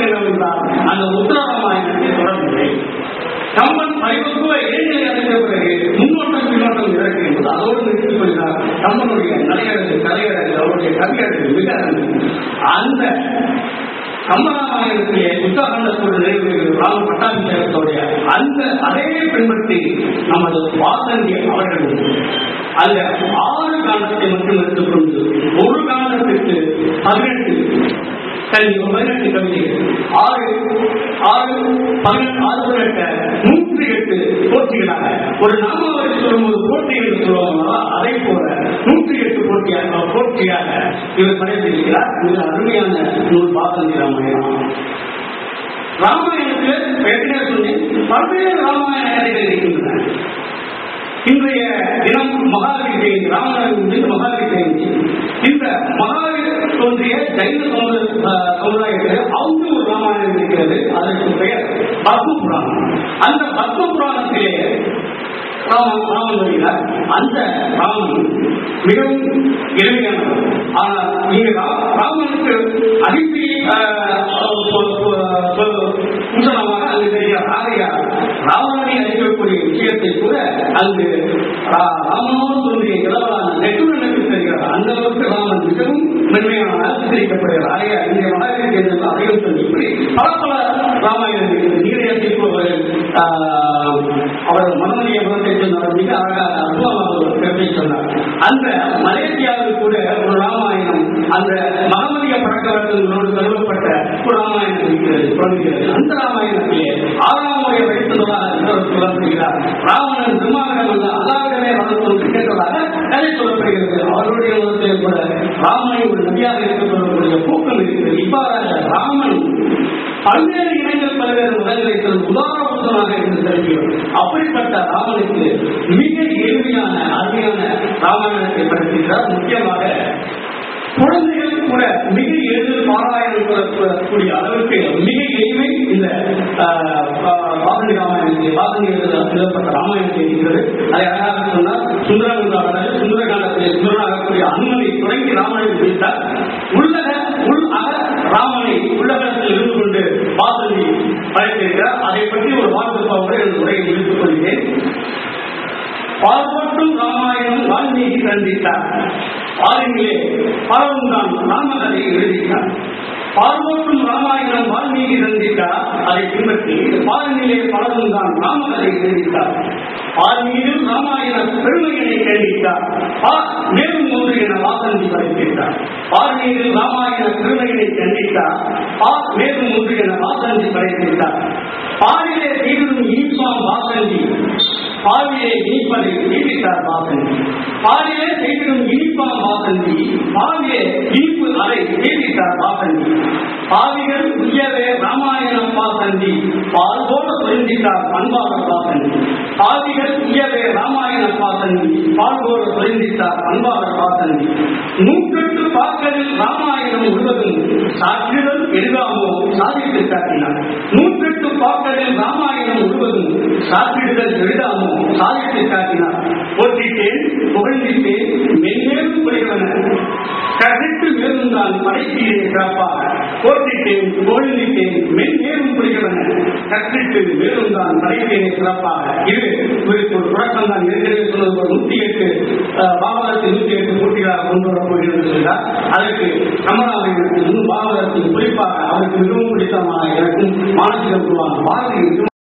சிறப்பு என்னவென்றால் அந்த உத்தரராமாயணத்தை தொடர்பில்லை. கம்பன் பரிபக்குவ இடைநிலை அடைந்த பிறகு முன்னோட்டம் பின்னோட்டம் இறக்கு என்பது அதோடு நிறுத்திக் கொள்கிறார். கம்பனுடைய நடையழகு கலையழகு அவருடைய கவியழகு மிக அந்த கம்பராமாயணத்திலே உத்தரகாண்டத்தோடு நிறைவேறுகிறது ராம பட்டாபிஷேகத்தோடைய அந்த அதே பின்பற்றி நமது வாசந்தி அவர்கள் அந்த 6 காண்டத்தை மட்டும் எடுத்துக்கொண்டு ஒரு காண்டத்திற்கு 18 கவிதைகள் 108 போட்டிகளாக ஒரு நாமாவளி சொல்லும்போது போட்டி என்று சொல்லுவாங்களா அதை போல 108 போட்டியாக இவர் படைத்திருக்கிறார். மிக அருமையான நூல் வாசந்தி ராமாயணம். ராமாயணத்தில் ஏற்கனவே சொன்னேன் பல்வேறு ராமாயண கதைகள் இருக்கின்றன. இன்றைய தினம் மகாவீர் ஜெயந்தி, ராமநாதன் மகாவீர் ஜெயந்தி. இந்த மகாவீர் தோன்றிய ஜைன சமுதாயத்தில் அவங்க ஒரு ராமாயணம் இருக்கிறது. அதற்கு பெயர் பத்ம புராணம். அந்த பத்ம புராணத்திலே ராமன் வருகிறார். அந்த ராமன் மிகவும் எளிமையானவர். ஆனால் இங்கு ராமனுக்கு அடிப்படை பூசணமாக அங்கு தெரிகிறார். ஆகையால் ராவணனை அழிக்கக்கூடிய விஷயத்தை கூட அங்கு ராமனோடு தோன்றிய இளவலான நெட்டுடனுக்கு தெரிகிறார். அந்த அளவுக்கு ராமன் மிகவும் மென்மையான சித்தரிக்கப்படுகிறார். ஆகையால் இந்த மகாவீர் அதையும் சொல்லி இப்படி பல ராமாயணம் நீரையத்திற்கு அவர் மனமணிய மனத்தை சொன்னார். மிக அழகாக அற்புதமாக ஒரு கருத்தை சொன்னார். அந்த மலேசியாவில் கூட ஒரு ராமாயணம் அந்த மகமதிய பழக்க வழக்கங்களோடு கருவப்பட்ட ஒரு ராமாயணம் இருக்கிறது. அந்த ராமாயணத்திலே 6ஆம் முறை வைத்ததாக சொல்லப்படுகிறார். ராவணன் பிரம்மாவிடம் அல்லாவிடமே வளர்த்து கேட்டதாக கதை சொல்லப்படுகிறது. அவருடைய உலகத்தில் கூட ராமனை ஒரு நபியாக இருக்கக்கூடிய பூக்கம் இருக்கிறது. இவ்வாறாக ராமன் பல்வேறு இனங்கள் பல்வேறு மதங்களை உதாரணமாக இருந்து தெரிகிறது. அப்படிப்பட்ட ராமனுக்கு மிக எளிமையான அருமையான ராமாயணத்தை படுத்துகிறார். முக்கியமாக குழந்தைகள் கூட மிக எளிதில் பாராயணம் கூடிய அளவுக்கு மிக எளிமை இந்த வாசந்தி ராமாயணத்தை எழுதப்பட்ட ராமாயணத்தை இருக்கிறது. அதை அழகாக சொன்னார். சுந்தரகாண்டத்திலே சுந்தரனாகக்கூடிய அனுமதி தொடங்கி ராமாயணம் குறித்தார். ராமனை உள்ளகத்தில் இருந்து கொண்டு வாசந்தி படைத்திருக்கிறார். அதை பற்றி ஒரு வாழ்த்துப்பாவோடு எனது உரையை முடித்துக் கொள்கிறேன். பால்பட்டும் ராமாயணம் வால்மீகி கண்டித்தார். பாருங்களே பலரும் தான் ராமகதை எழுதினார். பால்பட்டும் ராமாயணம் வால்மீகி கண்டித்தார். அதை பின்பற்றி பாருங்களே பலரும் தான் ராமகதை எழுதித்தார். வால்மீகியும் ராமாயண பெருமையினை கண்டித்தார். மேலும் ஒன்று என வாசந்தி படைத்திருந்தார். வால்மீகியும் ராமாயண பெருமையினை கண்டித்தார். மேலும் ஒன்று என வாசந்தி படைத்திருந்தார். பாலிலே தீவிரம் ஈஸ்வாம் வாசந்தி பாலிலே இனிப்பதை நீட்டித்தார் வாசந்தி. பாலிலே செய்திடும் இனிப்பாம் வாசந்தி பாலிலே இனிப்பு அதை நீட்டித்தார் வாசந்தி. பாவிகள் உயவே ராமாயணம் வாசந்தி பால் போல பொருந்தித்தார் பண்பாக வாசந்தி. பாவிகள் உயவே ராமாயணம் வாசந்தி பால் போல பொருந்தித்தார் பண்பாக வாசந்தி. 108 பாக்களில் ராமாயணம் முழுவதும் சாற்றிடல் எளிதாமோ சாதித்து காட்டினார். 108 பாக்களில் ராமாயணம் முழுவதும் சாற்றிடுதல் எளிதாமோ சாதித்து காட்டினார். போற்றிட்டேன் புகழ்ந்திட்டேன் மென்மேலும் புரிவன கருத்து மேலும் தான் படைத்தீரே சிறப்பாக. போற்றிட்டேன் புகழ்ந்திட்டேன் மென்மேலும் புரிவன கற்று மேலும் தான் படைத்தேனே சிறப்பாக. இது ஒரு தொடக்கம் தான். ஏற்கனவே சொன்னது 108 பாகவதத்தில் 108 போட்டிகளாக கொண்டு வரப்போகிறது சொல்கிறார். அதற்கு கமலாவின் பாகவதத்தின் குறிப்பாக அவருக்கு மிகவும் பிடித்தமான எனக்கும் மானசீக பாரதி